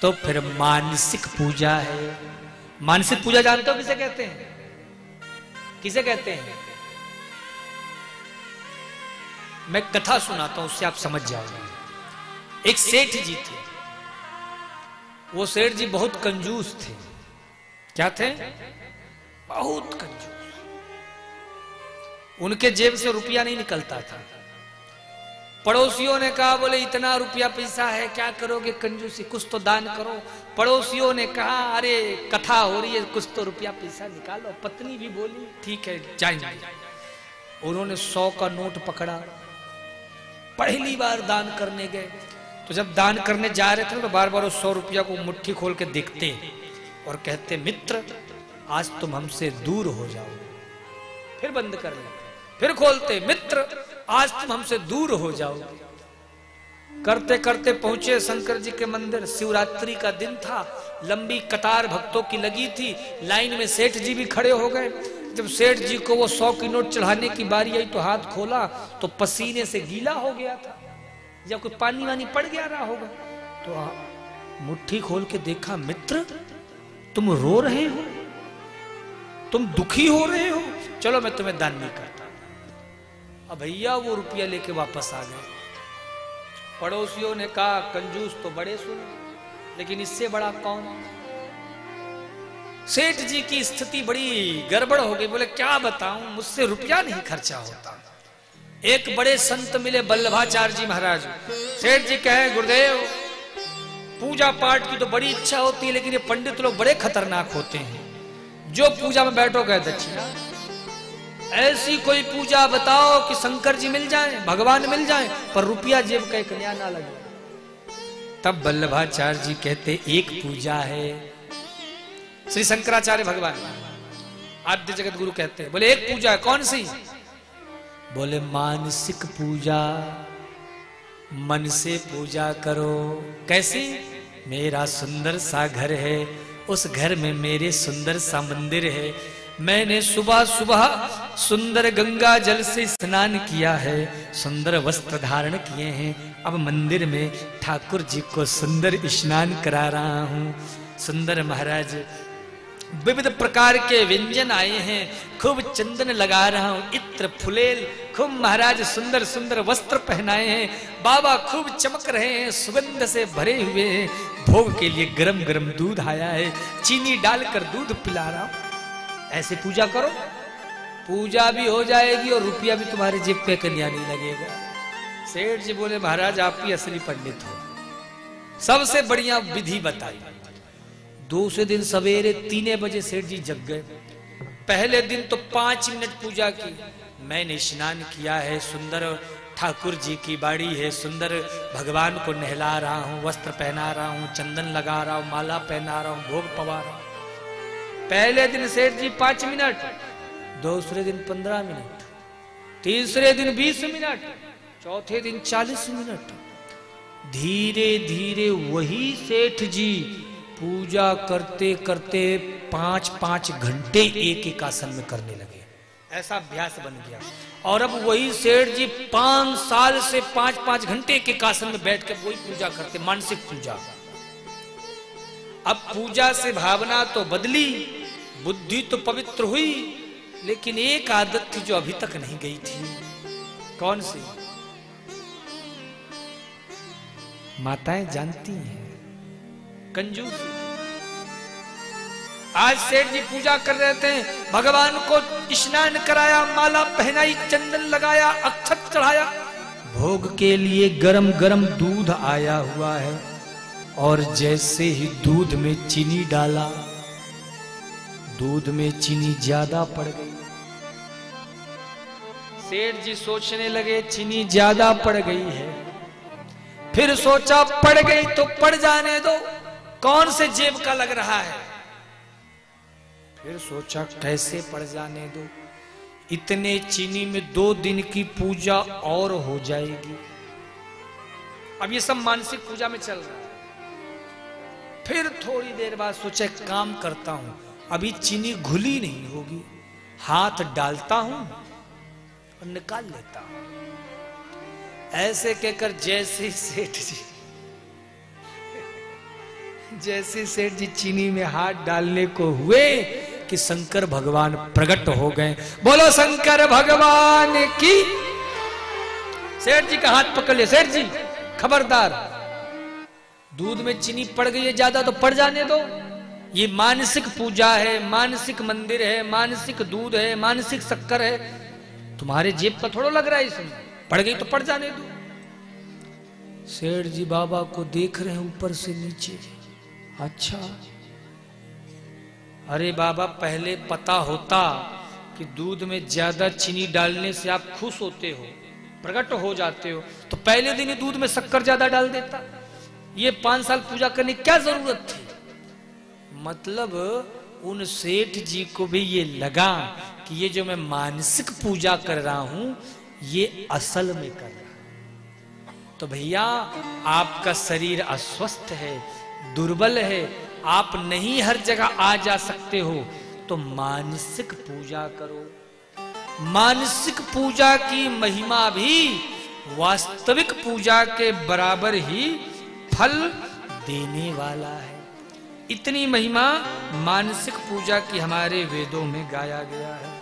तो फिर मानसिक पूजा है। मानसिक पूजा जानते हो किसे कहते हैं? किसे कहते हैं? मैं कथा सुनाता हूं, उससे आप समझ जाओगे। एक सेठ जी थे। वो सेठ जी बहुत कंजूस थे। क्या थे? बहुत कंजूस। उनके जेब से रुपया नहीं निकलता था। पड़ोसियों ने कहा, बोले इतना रुपया पैसा है, क्या करोगे कंजूसी, कुछ तो दान करो। पड़ोसियों ने कहा, अरे कथा हो रही है, कुछ तो रुपया पैसा निकालो। पत्नी भी बोली, ठीक है जाएंगे। उन्होंने 100 का नोट पकड़ा। पहली बार दान करने गए, तो जब दान करने जा रहे थे तो बार बार उस 100 रुपया को मुट्ठी खोल के देखते और कहते, मित्र आज तुम हमसे दूर हो जाओ। फिर बंद कर लेते, फिर खोलते, मित्र आज तुम हमसे दूर हो जाओ। करते करते पहुंचे शंकर जी के मंदिर। शिवरात्रि का दिन था। लंबी कतार भक्तों की लगी थी। लाइन में सेठ जी भी खड़े हो गए। जब सेठ जी को वो 100 की नोट चढ़ाने की बारी आई तो हाथ खोला तो पसीने से गीला हो गया था, या कोई पानी वानी पड़ गया रहा होगा। तो मुट्ठी खोल के देखा, मित्र तुम रो रहे हो, तुम दुखी हो रहे हो, चलो मैं तुम्हें दान नहीं करता। अब भैया वो रुपया लेके वापस आ गए। पड़ोसियों ने कहा, कंजूस तो बड़े सुने, लेकिन इससे बड़ा कौन? सेठ जी की स्थिति बड़ी गड़बड़ हो गई। बोले क्या बताऊं, मुझसे रुपया नहीं खर्चा होता। एक बड़े संत मिले, वल्लभाचार्य जी महाराज। सेठ जी कहे, गुरुदेव पूजा पाठ की तो बड़ी इच्छा होती है, लेकिन ये पंडित लोग बड़े खतरनाक होते हैं। जो पूजा में बैठो कहे दक्षिणा। ऐसी कोई पूजा बताओ कि शंकर जी मिल जाए, भगवान मिल जाए, पर रुपया जेब का एक नया ना लगे। तब वल्लभाचार्य जी कहते, एक पूजा है। श्री शंकराचार्य भगवान आद्य जगत गुरु कहते हैं, बोले एक पूजा है, कौन सी? बोले मानसिक पूजा। मन से पूजा करो। कैसी? मेरा सुंदर सा घर है, उस घर में मेरे सुंदर सा मंदिर है। मैंने सुबह सुबह सुंदर गंगा जल से स्नान किया है, सुंदर वस्त्र धारण किए हैं। अब मंदिर में ठाकुर जी को सुंदर स्नान करा रहा हूं। सुंदर महाराज विविध प्रकार के व्यंजन आए हैं, खूब चंदन लगा रहा हूं, इत्र फुलेल, खूब महाराज सुंदर सुंदर वस्त्र पहनाए हैं। बाबा खूब चमक रहे हैं, सुगंध से भरे हुए हैं। भोग के लिए गरम गरम दूध आया है, चीनी डालकर दूध पिला रहा हूं। ऐसे पूजा करो, पूजा भी हो जाएगी और रुपया भी तुम्हारे जेब पे कन्या नहीं लगेगा। सेठ जी बोले, महाराज आप ही असली पंडित हो, सबसे बढ़िया विधि बताई। दूसरे दिन सवेरे 3 बजे सेठ जी जग गए। पहले दिन तो 5 मिनट पूजा की। मैंने स्नान किया है, सुंदर ठाकुर जी की बाड़ी है, सुंदर भगवान को नहला रहा हूं, वस्त्र पहना रहा हूं, चंदन लगा रहा हूं, माला पहना रहा हूं, भोग पवा रहा हूं। पहले दिन सेठ जी 5 मिनट, दूसरे दिन 15 मिनट, तीसरे दिन 20 मिनट, चौथे दिन 40 मिनट। धीरे धीरे वही सेठ जी पूजा करते करते 5-5 घंटे एक एक आसन में करने लगे। ऐसा अभ्यास बन गया। और अब वही सेठ जी 5 साल से 5-5 घंटे एक एक आसन में बैठ कर वही पूजा करते, मानसिक पूजा। अब पूजा से भावना तो बदली, बुद्धि तो पवित्र हुई, लेकिन एक आदत थी जो अभी तक नहीं गई थी। कौन सी? माताएं जानती हैं, कंजूसी। आज सेठ जी पूजा कर रहे थे, भगवान को स्नान कराया, माला पहनाई, चंदन लगाया, अक्षत चढ़ाया, भोग के लिए गरम गरम दूध आया हुआ है। और जैसे ही दूध में चीनी डाला, दूध में चीनी ज्यादा पड़ गई। सेठ जी सोचने लगे चीनी ज्यादा पड़ गई है। फिर सोचा पड़ गई तो पड़ जाने दो, कौन से जेब का लग रहा है। फिर सोचा कैसे पड़ जाने दो, इतने चीनी में 2 दिन की पूजा और हो जाएगी। अब ये सब मानसिक पूजा में चल रहा है। फिर थोड़ी देर बाद सोचा काम करता हूं, अभी चीनी घुली नहीं होगी, हाथ डालता हूं और निकाल लेता हूं। ऐसे कहकर जैसे सेठ जी जैसे सेठ जी चीनी में हाथ डालने को हुए कि शंकर भगवान प्रकट हो गए। बोलो शंकर भगवान की। सेठ जी का हाथ पकड़ लिया, सेठ जी खबरदार, दूध में चीनी पड़ गई है ज्यादा तो पड़ जाने दो, ये मानसिक पूजा है, मानसिक मंदिर है, मानसिक दूध है, मानसिक शक्कर है, तुम्हारे जेब का थोड़ा लग रहा है इसमें, पड़ गई तो पड़ जाने दो। सेठ जी बाबा को देख रहे हैं ऊपर से नीचे, अच्छा अरे बाबा पहले पता होता कि दूध में ज्यादा चीनी डालने से आप खुश होते हो, प्रकट हो जाते हो, तो पहले दिन ही दूध में शक्कर ज्यादा डाल देता। ये 5 साल पूजा करने की क्या जरूरत थी। मतलब उन सेठ जी को भी ये लगा कि ये जो मैं मानसिक पूजा कर रहा हूं ये असल में कर रहा हूं। तो भैया आपका शरीर अस्वस्थ है, दुर्बल है, आप नहीं हर जगह आ जा सकते हो, तो मानसिक पूजा करो। मानसिक पूजा की महिमा भी वास्तविक पूजा के बराबर ही फल देने वाला है। इतनी महिमा मानसिक पूजा की हमारे वेदों में गाया गया है।